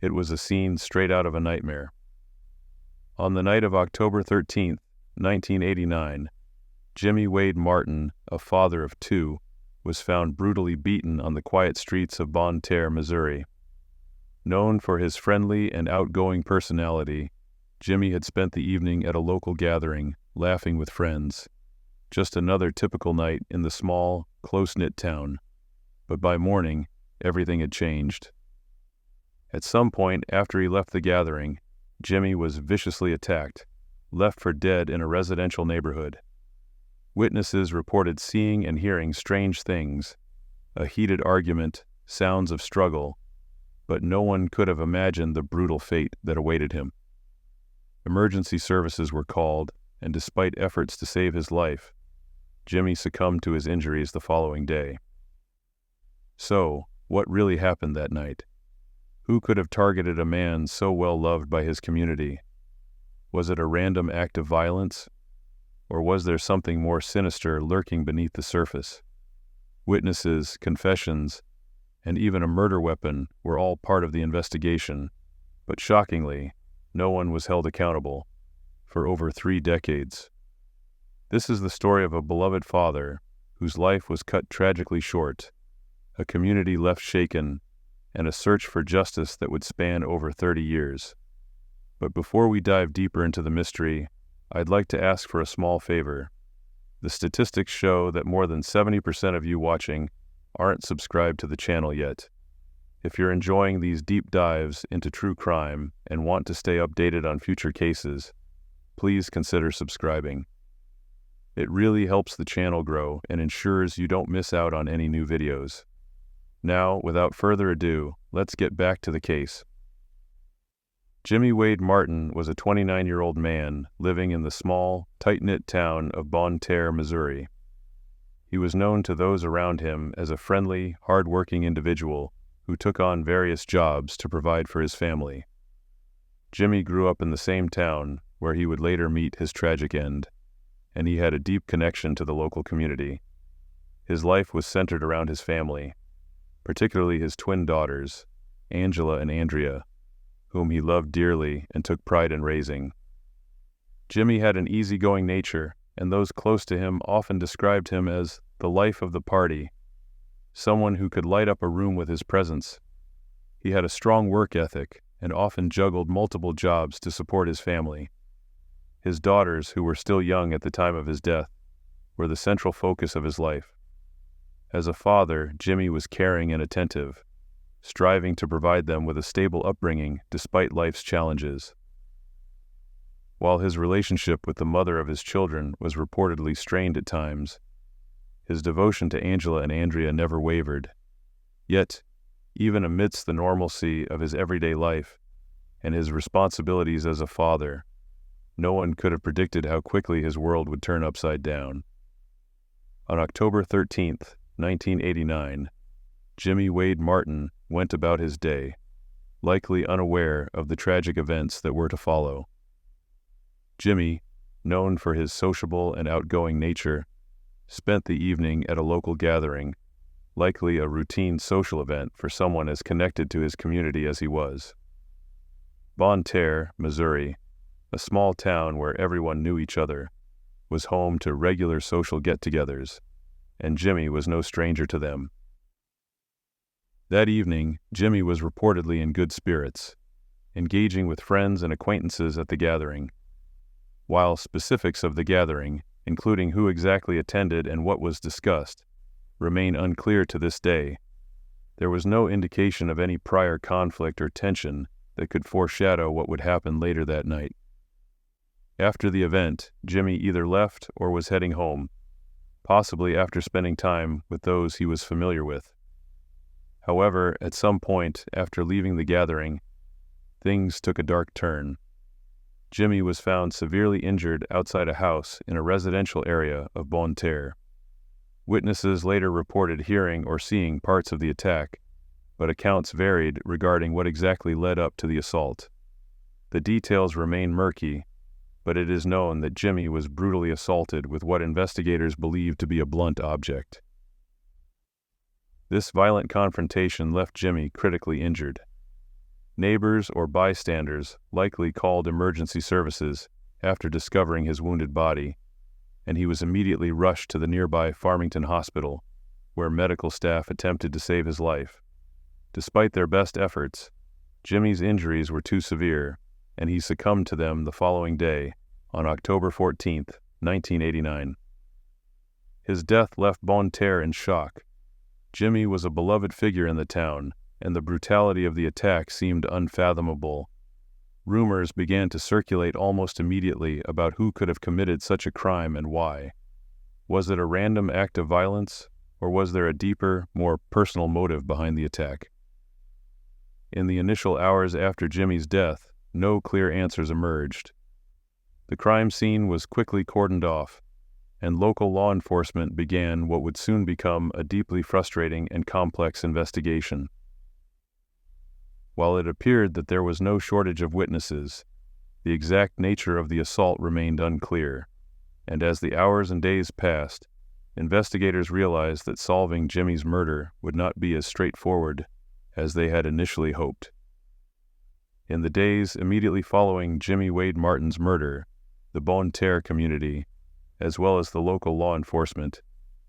It was a scene straight out of a nightmare. On the night of October 13th, 1989, Jimmy Wade Martin, a father of two, was found brutally beaten on the quiet streets of Bonne Terre, Missouri. Known for his friendly and outgoing personality, Jimmy had spent the evening at a local gathering, laughing with friends. Just another typical night in the small, close-knit town. But by morning, everything had changed. At some point after he left the gathering, Jimmy was viciously attacked, left for dead in a residential neighborhood. Witnesses reported seeing and hearing strange things, a heated argument, sounds of struggle, but no one could have imagined the brutal fate that awaited him. Emergency services were called, and despite efforts to save his life, Jimmy succumbed to his injuries the following day. So, what really happened that night? Who could have targeted a man so well loved by his community? Was it a random act of violence? Or was there something more sinister lurking beneath the surface? Witnesses, confessions, and even a murder weapon were all part of the investigation, but shockingly, no one was held accountable for over 3 decades. This is the story of a beloved father whose life was cut tragically short, a community left shaken, and a search for justice that would span over 30 years. But before we dive deeper into the mystery, I'd like to ask for a small favor. The statistics show that more than 70% of you watching aren't subscribed to the channel yet. If you're enjoying these deep dives into true crime and want to stay updated on future cases, please consider subscribing. It really helps the channel grow and ensures you don't miss out on any new videos. Now, without further ado, let's get back to the case. Jimmy Wade Martin was a 29-year-old man living in the small, tight-knit town of Bonne Terre, Missouri. He was known to those around him as a friendly, hard-working individual who took on various jobs to provide for his family. Jimmy grew up in the same town where he would later meet his tragic end, and he had a deep connection to the local community. His life was centered around his family, particularly his twin daughters, Angela and Andrea, whom he loved dearly and took pride in raising. Jimmy had an easygoing nature, and those close to him often described him as the life of the party, someone who could light up a room with his presence. He had a strong work ethic and often juggled multiple jobs to support his family. His daughters, who were still young at the time of his death, were the central focus of his life. As a father, Jimmy was caring and attentive, striving to provide them with a stable upbringing despite life's challenges. While his relationship with the mother of his children was reportedly strained at times, his devotion to Angela and Andrea never wavered. Yet, even amidst the normalcy of his everyday life and his responsibilities as a father, no one could have predicted how quickly his world would turn upside down. On October 13th, 1989, Jimmy Wade Martin went about his day, likely unaware of the tragic events that were to follow. Jimmy, known for his sociable and outgoing nature, spent the evening at a local gathering, likely a routine social event for someone as connected to his community as he was. Bonne Terre, Missouri, a small town where everyone knew each other, was home to regular social get-togethers, and Jimmy was no stranger to them. That evening, Jimmy was reportedly in good spirits, engaging with friends and acquaintances at the gathering. While specifics of the gathering, including who exactly attended and what was discussed, remain unclear to this day, there was no indication of any prior conflict or tension that could foreshadow what would happen later that night. After the event, Jimmy either left or was heading home, possibly after spending time with those he was familiar with. However, at some point after leaving the gathering, things took a dark turn. Jimmy was found severely injured outside a house in a residential area of Bonne Terre. Witnesses later reported hearing or seeing parts of the attack, but accounts varied regarding what exactly led up to the assault. The details remain murky, but it is known that Jimmy was brutally assaulted with what investigators believe to be a blunt object. This violent confrontation left Jimmy critically injured. Neighbors or bystanders likely called emergency services after discovering his wounded body, and he was immediately rushed to the nearby Farmington Hospital, where medical staff attempted to save his life. Despite their best efforts, Jimmy's injuries were too severe, and he succumbed to them the following day, on October 14, 1989. His death left Bonne Terre in shock. Jimmy was a beloved figure in the town, and the brutality of the attack seemed unfathomable. Rumors began to circulate almost immediately about who could have committed such a crime and why. Was it a random act of violence, or was there a deeper, more personal motive behind the attack? In the initial hours after Jimmy's death, no clear answers emerged. The crime scene was quickly cordoned off, and local law enforcement began what would soon become a deeply frustrating and complex investigation. While it appeared that there was no shortage of witnesses, the exact nature of the assault remained unclear, and as the hours and days passed, investigators realized that solving Jimmy's murder would not be as straightforward as they had initially hoped. In the days immediately following Jimmy Wade Martin's murder, the Bonne Terre community, as well as the local law enforcement,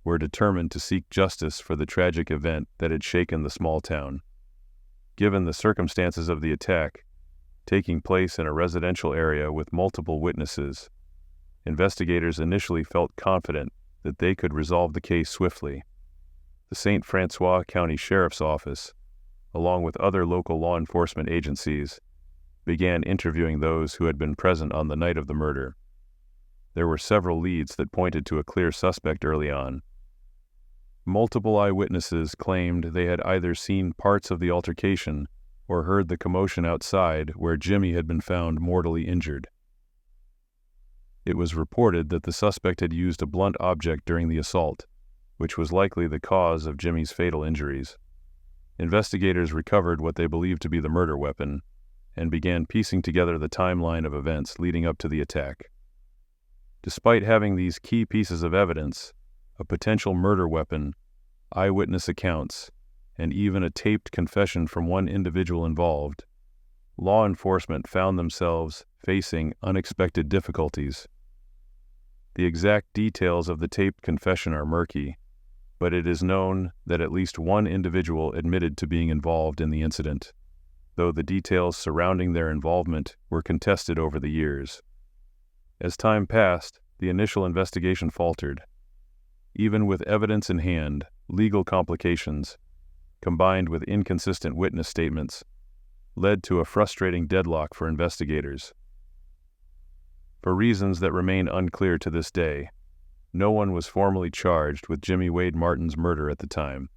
were determined to seek justice for the tragic event that had shaken the small town. Given the circumstances of the attack, taking place in a residential area with multiple witnesses, investigators initially felt confident that they could resolve the case swiftly. The St. Francois County Sheriff's Office, along with other local law enforcement agencies, began interviewing those who had been present on the night of the murder. There were several leads that pointed to a clear suspect early on. Multiple eyewitnesses claimed they had either seen parts of the altercation or heard the commotion outside where Jimmy had been found mortally injured. It was reported that the suspect had used a blunt object during the assault, which was likely the cause of Jimmy's fatal injuries. Investigators recovered what they believed to be the murder weapon and began piecing together the timeline of events leading up to the attack. Despite having these key pieces of evidence, a potential murder weapon, eyewitness accounts, and even a taped confession from one individual involved, law enforcement found themselves facing unexpected difficulties. The exact details of the taped confession are murky, but it is known that at least one individual admitted to being involved in the incident, though the details surrounding their involvement were contested over the years. As time passed, the initial investigation faltered. Even with evidence in hand, legal complications, combined with inconsistent witness statements, led to a frustrating deadlock for investigators. For reasons that remain unclear to this day, no one was formally charged with Jimmy Wade Martin's murder at the time.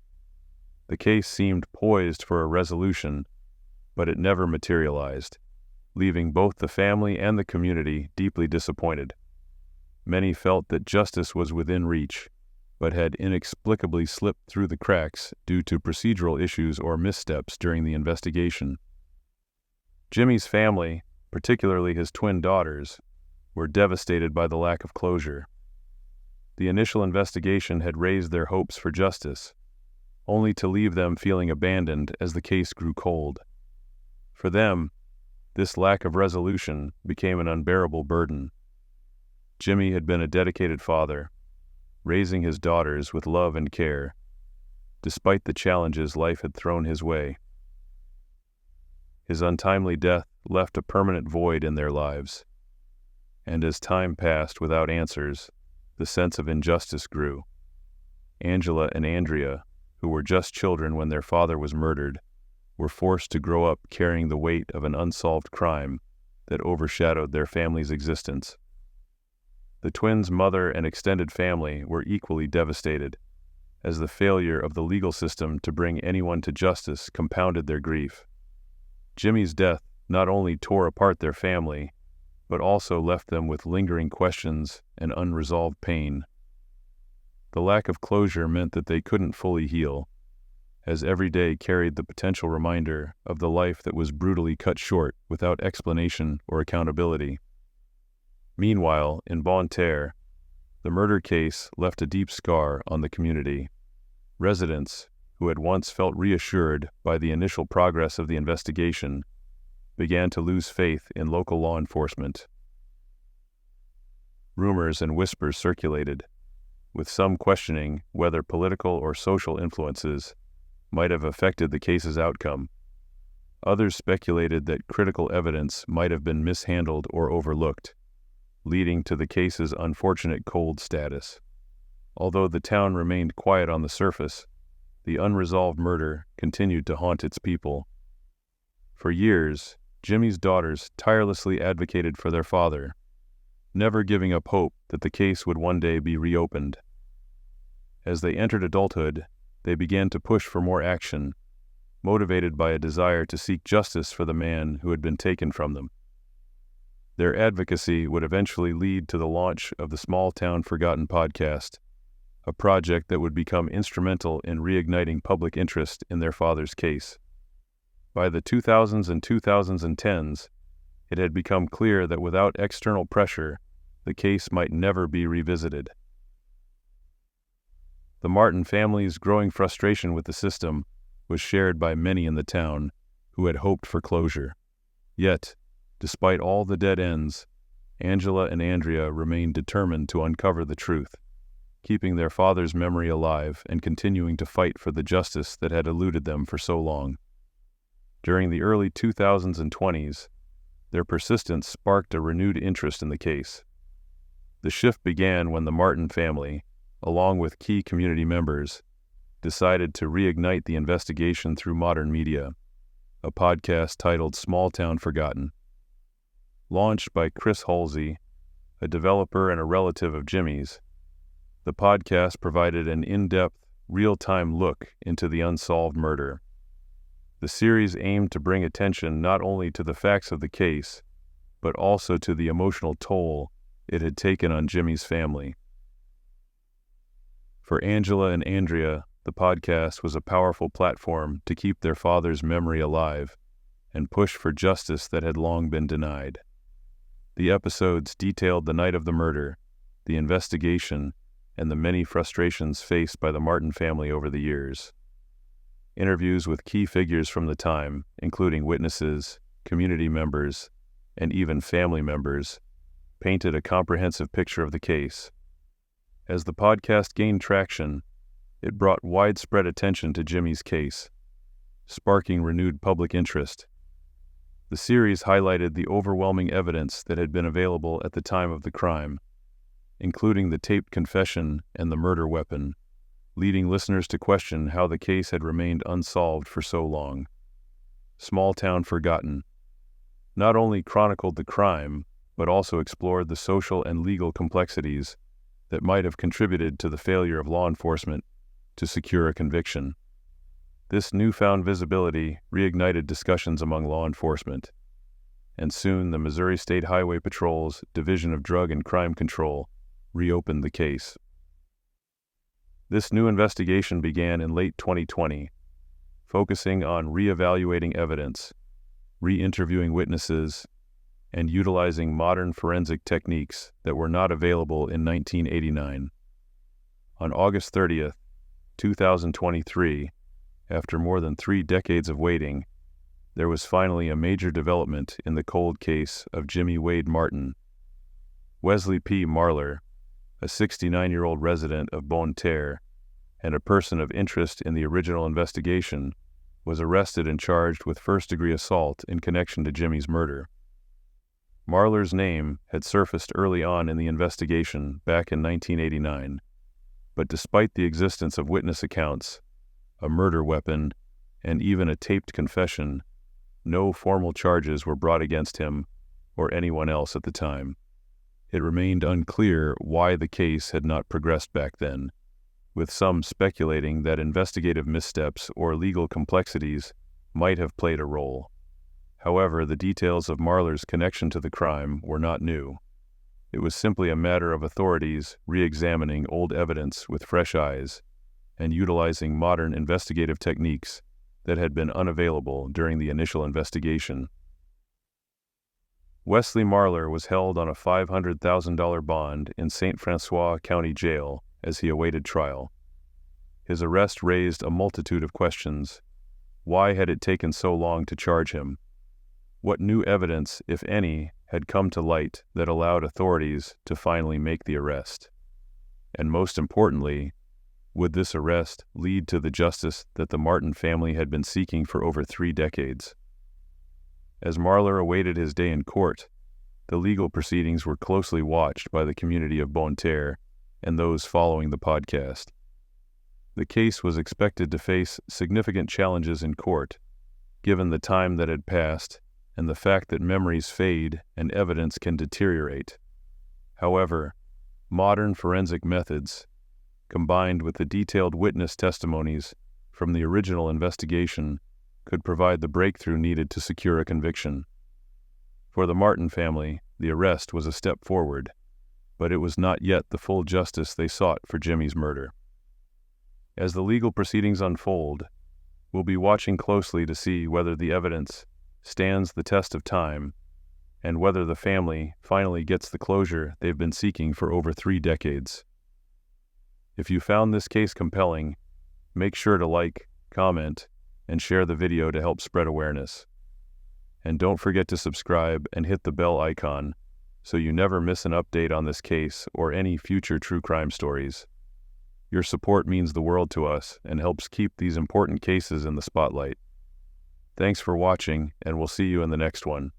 The case seemed poised for a resolution, but it never materialized, leaving both the family and the community deeply disappointed. Many felt that justice was within reach, but had inexplicably slipped through the cracks due to procedural issues or missteps during the investigation. Jimmy's family, particularly his twin daughters, were devastated by the lack of closure. The initial investigation had raised their hopes for justice, only to leave them feeling abandoned as the case grew cold. For them, this lack of resolution became an unbearable burden. Jimmy had been a dedicated father, raising his daughters with love and care, despite the challenges life had thrown his way. His untimely death left a permanent void in their lives, and as time passed without answers, the sense of injustice grew. Angela and Andrea, who were just children when their father was murdered, were forced to grow up carrying the weight of an unsolved crime that overshadowed their family's existence. The twins' mother and extended family were equally devastated, as the failure of the legal system to bring anyone to justice compounded their grief. Jimmy's death not only tore apart their family, but also left them with lingering questions and unresolved pain. The lack of closure meant that they couldn't fully heal, as every day carried the potential reminder of the life that was brutally cut short without explanation or accountability. Meanwhile, in Bonne Terre, the murder case left a deep scar on the community. Residents, who had once felt reassured by the initial progress of the investigation, began to lose faith in local law enforcement. Rumors and whispers circulated, with some questioning whether political or social influences might have affected the case's outcome. Others speculated that critical evidence might have been mishandled or overlooked, leading to the case's unfortunate cold status. Although the town remained quiet on the surface, the unresolved murder continued to haunt its people. For years, Jimmy's daughters tirelessly advocated for their father, never giving up hope that the case would one day be reopened. As they entered adulthood, they began to push for more action, motivated by a desire to seek justice for the man who had been taken from them. Their advocacy would eventually lead to the launch of the Small Town Forgotten podcast, a project that would become instrumental in reigniting public interest in their father's case. By the 2000s and 2010s, it had become clear that without external pressure, the case might never be revisited. The Martin family's growing frustration with the system was shared by many in the town who had hoped for closure. Yet, despite all the dead ends, Angela and Andrea remained determined to uncover the truth, keeping their father's memory alive and continuing to fight for the justice that had eluded them for so long. During the early 2000s and 20s, their persistence sparked a renewed interest in the case. The shift began when the Martin family, along with key community members, decided to reignite the investigation through modern media, a podcast titled Small Town Forgotten. Launched by Chris Halsey, a developer and a relative of Jimmy's, the podcast provided an in-depth, real-time look into the unsolved murder. The series aimed to bring attention not only to the facts of the case, but also to the emotional toll it had taken on Jimmy's family. For Angela and Andrea, the podcast was a powerful platform to keep their father's memory alive and push for justice that had long been denied. The episodes detailed the night of the murder, the investigation, and the many frustrations faced by the Martin family over the years. Interviews with key figures from the time, including witnesses, community members, and even family members, painted a comprehensive picture of the case. As the podcast gained traction, it brought widespread attention to Jimmy's case, sparking renewed public interest. The series highlighted the overwhelming evidence that had been available at the time of the crime, including the taped confession and the murder weapon, leading listeners to question how the case had remained unsolved for so long. Small Town Forgotten not only chronicled the crime, but also explored the social and legal complexities that might have contributed to the failure of law enforcement to secure a conviction. This newfound visibility reignited discussions among law enforcement, and soon the Missouri State Highway Patrol's Division of Drug and Crime Control reopened the case. This new investigation began in late 2020, focusing on re-evaluating evidence, re-interviewing witnesses, and utilizing modern forensic techniques that were not available in 1989. On August 30th, 2023, after more than 3 decades of waiting, there was finally a major development in the cold case of Jimmy Wade Martin. Wesley P. Marler, a 69-year-old resident of Bonne Terre and a person of interest in the original investigation, was arrested and charged with first-degree assault in connection to Jimmy's murder. Marler's name had surfaced early on in the investigation back in 1989, but despite the existence of witness accounts, a murder weapon, and even a taped confession, no formal charges were brought against him or anyone else at the time. It remained unclear why the case had not progressed back then, with some speculating that investigative missteps or legal complexities might have played a role. However, the details of Marler's connection to the crime were not new. It was simply a matter of authorities re-examining old evidence with fresh eyes and utilizing modern investigative techniques that had been unavailable during the initial investigation. Wesley Marler was held on a $500,000 bond in St. Francois County Jail as he awaited trial. His arrest raised a multitude of questions. Why had it taken so long to charge him? What new evidence, if any, had come to light that allowed authorities to finally make the arrest? And most importantly, would this arrest lead to the justice that the Martin family had been seeking for over 3 decades? As Marler awaited his day in court, the legal proceedings were closely watched by the community of Bonne Terre and those following the podcast. The case was expected to face significant challenges in court, given the time that had passed and the fact that memories fade and evidence can deteriorate. However, modern forensic methods, combined with the detailed witness testimonies from the original investigation, could provide the breakthrough needed to secure a conviction. For the Martin family, the arrest was a step forward, but it was not yet the full justice they sought for Jimmy's murder. As the legal proceedings unfold, we'll be watching closely to see whether the evidence stands the test of time and whether the family finally gets the closure they've been seeking for over 3 decades. If you found this case compelling, make sure to like, comment, and share the video to help spread awareness. And don't forget to subscribe and hit the bell icon so you never miss an update on this case or any future true crime stories. Your support means the world to us and helps keep these important cases in the spotlight. Thanks for watching, and we'll see you in the next one.